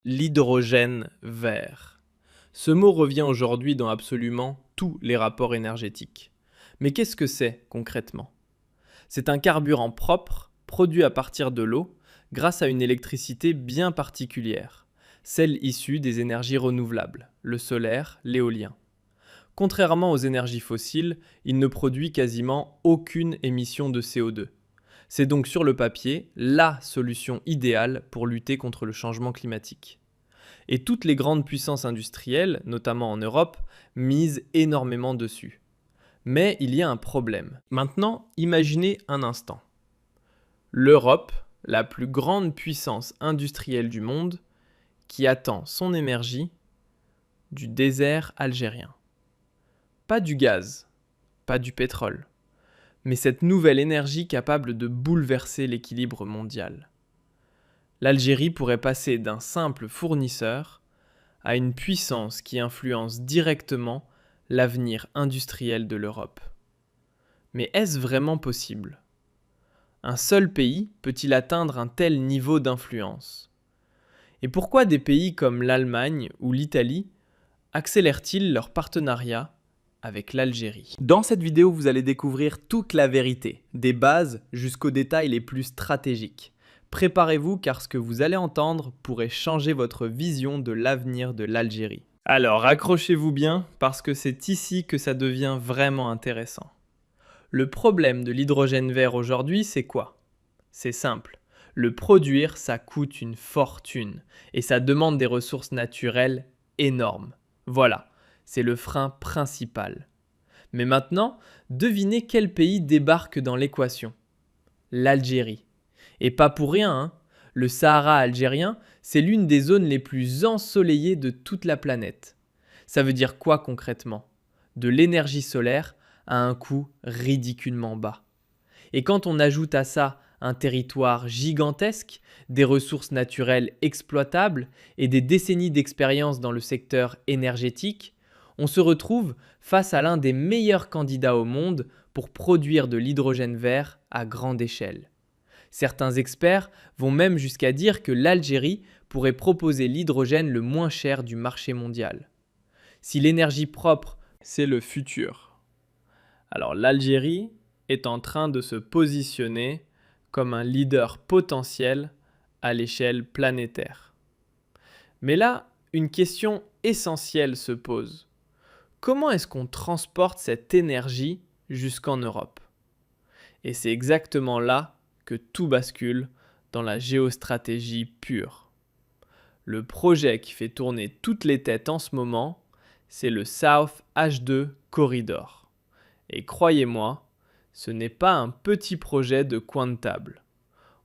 L'hydrogène vert. Ce mot revient aujourd'hui dans absolument tous les rapports énergétiques. Mais qu'est-ce que c'est concrètement? C'est un carburant propre, produit à partir de l'eau, grâce à une électricité bien particulière, celle issue des énergies renouvelables, le solaire, l'éolien. Contrairement aux énergies fossiles, il ne produit quasiment aucune émission de CO2. C'est donc sur le papier la solution idéale pour lutter contre le changement climatique. Et toutes les grandes puissances industrielles, notamment en Europe, misent énormément dessus. Mais il y a un problème. Maintenant, imaginez un instant. L'Europe, la plus grande puissance industrielle du monde, qui attend son énergie du désert algérien. Pas du gaz, pas du pétrole, mais cette nouvelle énergie capable de bouleverser l'équilibre mondial. L'Algérie pourrait passer d'un simple fournisseur à une puissance qui influence directement l'avenir industriel de l'Europe. Mais est-ce vraiment possible? Un seul pays peut-il atteindre un tel niveau d'influence? Et pourquoi des pays comme l'Allemagne ou l'Italie accélèrent-ils leur partenariat avec l'Algérie? Dans cette vidéo, vous allez découvrir toute la vérité, des bases jusqu'aux détails les plus stratégiques. Préparez-vous car ce que vous allez entendre pourrait changer votre vision de l'avenir de l'Algérie. Alors accrochez-vous bien parce que c'est ici que ça devient vraiment intéressant. Le problème de l'hydrogène vert aujourd'hui, c'est quoi? C'est simple. Le produire, ça coûte une fortune et ça demande des ressources naturelles énormes. Voilà, c'est le frein principal. Mais maintenant, devinez quel pays débarque dans l'équation? L'Algérie. Et pas pour rien, hein. Le Sahara algérien, c'est l'une des zones les plus ensoleillées de toute la planète. Ça veut dire quoi concrètement? De l'énergie solaire à un coût ridiculement bas. Et quand on ajoute à ça un territoire gigantesque, des ressources naturelles exploitables et des décennies d'expérience dans le secteur énergétique, on se retrouve face à l'un des meilleurs candidats au monde pour produire de l'hydrogène vert à grande échelle. Certains experts vont même jusqu'à dire que l'Algérie pourrait proposer l'hydrogène le moins cher du marché mondial. Si l'énergie propre, c'est le futur, alors l'Algérie est en train de se positionner comme un leader potentiel à l'échelle planétaire. Mais là, une question essentielle se pose. Comment est-ce qu'on transporte cette énergie jusqu'en Europe? Et c'est exactement là que tout bascule dans la géostratégie pure. Le projet qui fait tourner toutes les têtes en ce moment, c'est le South H2 Corridor. Et croyez-moi, ce n'est pas un petit projet de coin de table.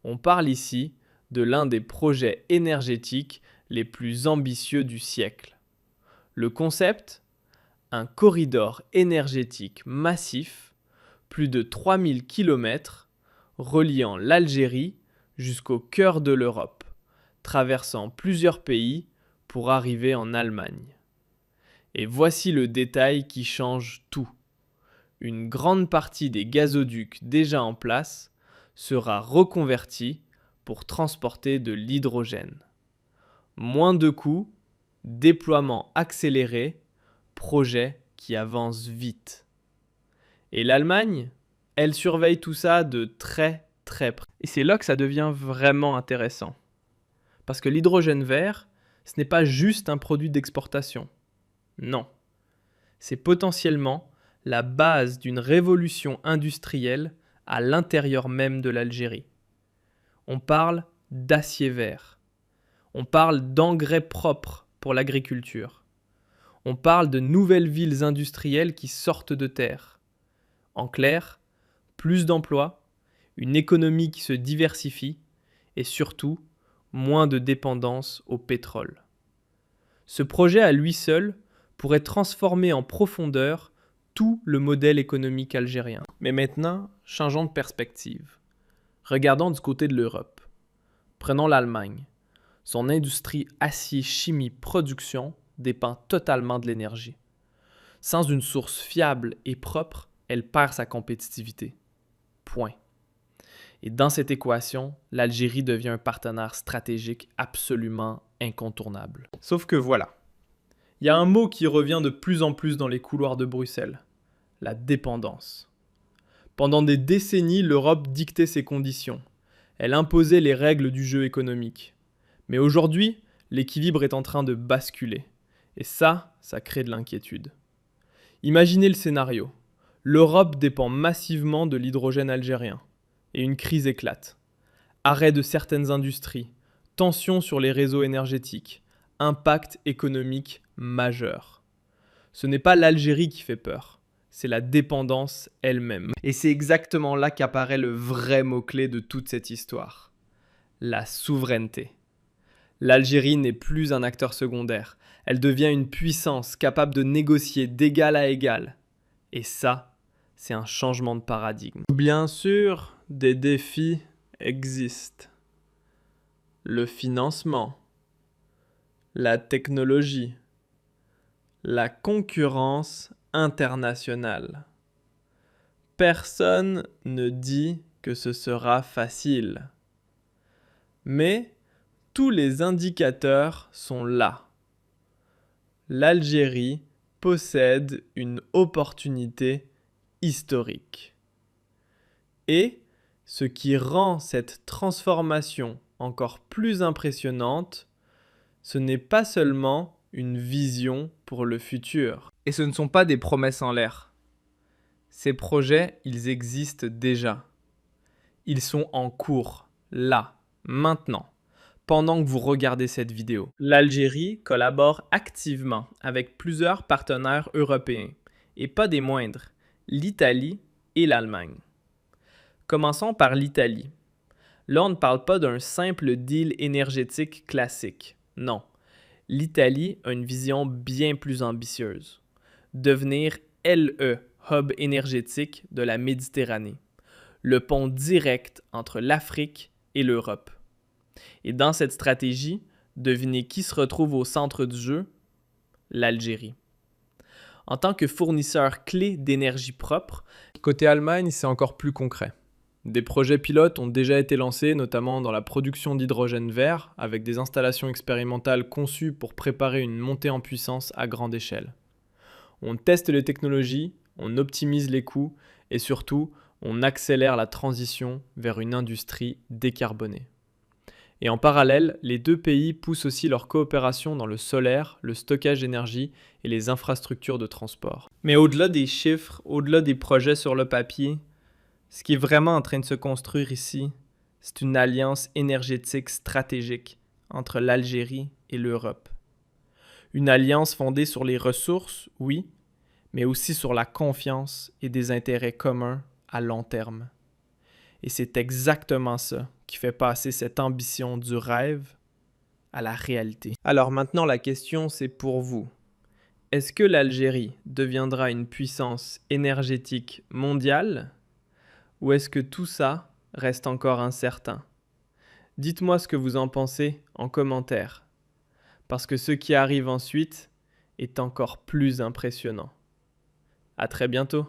On parle ici de l'un des projets énergétiques les plus ambitieux du siècle. Le concept? Un corridor énergétique massif, plus de 3000 km, reliant l'Algérie jusqu'au cœur de l'Europe, traversant plusieurs pays pour arriver en Allemagne. Et voici le détail qui change tout. Une grande partie des gazoducs déjà en place sera reconvertie pour transporter de l'hydrogène. Moins de coûts, déploiement accéléré, projet qui avance vite. Et l'Allemagne, elle surveille tout ça de très près. Et c'est là que ça devient vraiment intéressant. Parce que l'hydrogène vert, ce n'est pas juste un produit d'exportation. Non. C'est potentiellement la base d'une révolution industrielle à l'intérieur même de l'Algérie. On parle d'acier vert. On parle d'engrais propres pour l'agriculture. On parle de nouvelles villes industrielles qui sortent de terre. En clair, plus d'emplois, une économie qui se diversifie et surtout, moins de dépendance au pétrole. Ce projet à lui seul pourrait transformer en profondeur tout le modèle économique algérien. Mais maintenant, changeons de perspective. Regardons du côté de l'Europe. Prenons l'Allemagne. Son industrie acier-chimie-production dépend totalement de l'énergie. Sans une source fiable et propre, elle perd sa compétitivité. Point. Et dans cette équation, l'Algérie devient un partenaire stratégique absolument incontournable. Sauf que voilà, il y a un mot qui revient de plus en plus dans les couloirs de Bruxelles, la dépendance. Pendant des décennies, l'Europe dictait ses conditions. Elle imposait les règles du jeu économique. Mais aujourd'hui, l'équilibre est en train de basculer. Et ça crée de l'inquiétude. Imaginez le scénario. L'Europe dépend massivement de l'hydrogène algérien. Et une crise éclate. Arrêt de certaines industries, tensions sur les réseaux énergétiques, impact économique majeur. Ce n'est pas l'Algérie qui fait peur, c'est la dépendance elle-même. Et c'est exactement là qu'apparaît le vrai mot-clé de toute cette histoire. La souveraineté. L'Algérie n'est plus un acteur secondaire, elle devient une puissance capable de négocier d'égal à égal. Et ça, c'est un changement de paradigme. Bien sûr, des défis existent. Le financement, la technologie, la concurrence internationale. Personne ne dit que ce sera facile. Mais tous les indicateurs sont là. L'Algérie possède une opportunité historique. Et ce qui rend cette transformation encore plus impressionnante, ce n'est pas seulement une vision pour le futur. Et ce ne sont pas des promesses en l'air. Ces projets, ils existent déjà. Ils sont en cours, là, maintenant, pendant que vous regardez cette vidéo. L'Algérie collabore activement avec plusieurs partenaires européens, et pas des moindres, l'Italie et l'Allemagne. Commençons par l'Italie. Là, on ne parle pas d'un simple deal énergétique classique. Non. L'Italie a une vision bien plus ambitieuse. Devenir LE, hub énergétique de la Méditerranée. Le pont direct entre l'Afrique et l'Europe. Et dans cette stratégie, devinez qui se retrouve au centre du jeu? L'Algérie. En tant que fournisseur clé d'énergie propre, côté Allemagne, c'est encore plus concret. Des projets pilotes ont déjà été lancés, notamment dans la production d'hydrogène vert, avec des installations expérimentales conçues pour préparer une montée en puissance à grande échelle. On teste les technologies, on optimise les coûts et surtout, on accélère la transition vers une industrie décarbonée. Et en parallèle, les deux pays poussent aussi leur coopération dans le solaire, le stockage d'énergie et les infrastructures de transport. Mais au-delà des chiffres, au-delà des projets sur le papier, ce qui est vraiment en train de se construire ici, c'est une alliance énergétique stratégique entre l'Algérie et l'Europe. Une alliance fondée sur les ressources, oui, mais aussi sur la confiance et des intérêts communs à long terme. Et c'est exactement ça qui fait passer cette ambition du rêve à la réalité. Alors maintenant, la question, c'est pour vous. Est-ce que l'Algérie deviendra une puissance énergétique mondiale? Ou est-ce que tout ça reste encore incertain? Dites-moi ce que vous en pensez en commentaire, parce que ce qui arrive ensuite est encore plus impressionnant. À très bientôt.